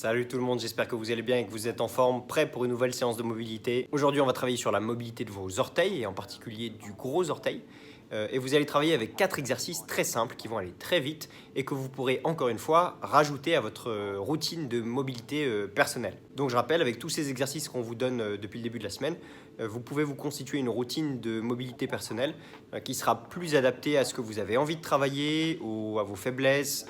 Salut tout le monde, j'espère que vous allez bien et que vous êtes en forme, prêt pour une nouvelle séance de mobilité. Aujourd'hui, on va travailler sur la mobilité de vos orteils et en particulier du gros orteil. Et vous allez travailler avec 4 exercices très simples qui vont aller très vite et que vous pourrez encore une fois rajouter à votre routine de mobilité personnelle. Donc je rappelle, avec tous ces exercices qu'on vous donne depuis le début de la semaine, vous pouvez vous constituer une routine de mobilité personnelle qui sera plus adaptée à ce que vous avez envie de travailler, à vos faiblesses,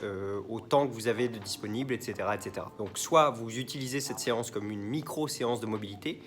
au temps que vous avez de disponible, etc., etc. Donc soit vous utilisez cette séance comme une micro-séance de mobilité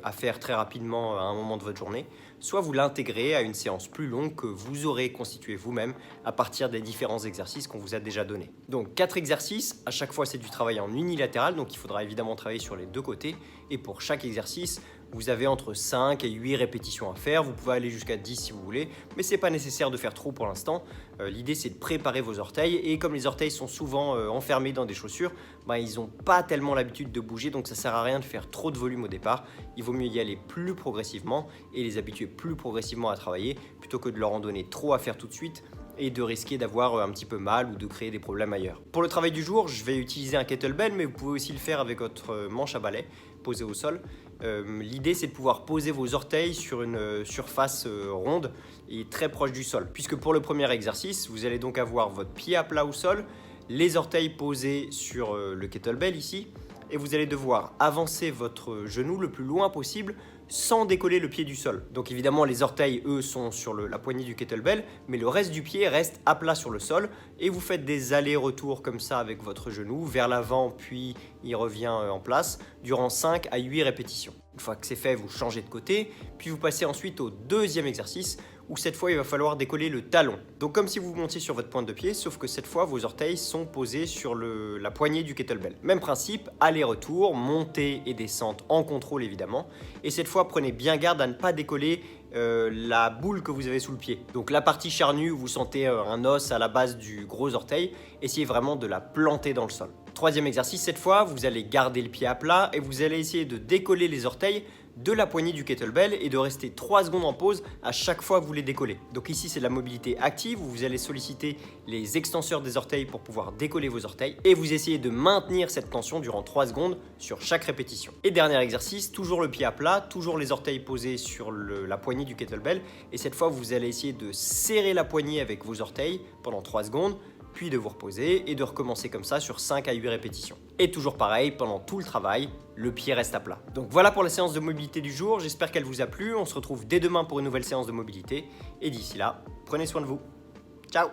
à faire très rapidement à un moment de votre journée, soit vous l'intégrez à une séance plus longue que vous aurez constituée vous-même à partir des différents exercices qu'on vous a déjà donnés. Donc 4 exercices, à chaque fois c'est du travail en unilatéral, donc il faudra évidemment travailler sur les deux côtés, et pour chaque exercice, vous avez entre 5 et 8 répétitions à faire, vous pouvez aller jusqu'à 10 si vous voulez, mais ce n'est pas nécessaire de faire trop pour l'instant. L'idée c'est de préparer vos orteils, et comme les orteils sont souvent enfermés dans des chaussures, ils n'ont pas tellement l'habitude de bouger, donc ça ne sert à rien de faire trop de volume au départ. Il vaut mieux y aller plus progressivement et les habituer plus progressivement à travailler, plutôt que de leur en donner trop à faire tout de suite et de risquer d'avoir un petit peu mal ou de créer des problèmes ailleurs. Pour le travail du jour, je vais utiliser un kettlebell, mais vous pouvez aussi le faire avec votre manche à balai posée au sol. L'idée c'est de pouvoir poser vos orteils sur une surface ronde et très proche du sol. Puisque pour le premier exercice, vous allez donc avoir votre pied à plat au sol, les orteils posés sur le kettlebell ici, et vous allez devoir avancer votre genou le plus loin possible sans décoller le pied du sol. Donc évidemment les orteils eux sont sur la poignée du kettlebell, mais le reste du pied reste à plat sur le sol et vous faites des allers-retours comme ça avec votre genou vers l'avant, puis il revient en place durant 5 à 8 répétitions. Une fois que c'est fait, vous changez de côté, puis vous passez ensuite au deuxième exercice où cette fois il va falloir décoller le talon. Donc comme si vous montiez sur votre pointe de pied, sauf que cette fois vos orteils sont posés sur la poignée du kettlebell. Même principe, aller-retour, montée et descente en contrôle évidemment. Et cette fois prenez bien garde à ne pas décoller la boule que vous avez sous le pied. Donc la partie charnue où vous sentez un os à la base du gros orteil, essayez vraiment de la planter dans le sol. Troisième exercice, cette fois vous allez garder le pied à plat et vous allez essayer de décoller les orteils de la poignée du kettlebell et de rester 3 secondes en pause à chaque fois que vous les décollez. Donc ici c'est de la mobilité active où vous allez solliciter les extenseurs des orteils pour pouvoir décoller vos orteils et vous essayez de maintenir cette tension durant 3 secondes sur chaque répétition. Et dernier exercice, toujours le pied à plat, toujours les orteils posés sur la poignée du kettlebell et cette fois vous allez essayer de serrer la poignée avec vos orteils pendant 3 secondes, puis de vous reposer et de recommencer comme ça sur 5 à 8 répétitions. Et toujours pareil, pendant tout le travail, le pied reste à plat. Donc voilà pour la séance de mobilité du jour, j'espère qu'elle vous a plu. On se retrouve dès demain pour une nouvelle séance de mobilité. Et d'ici là, prenez soin de vous. Ciao!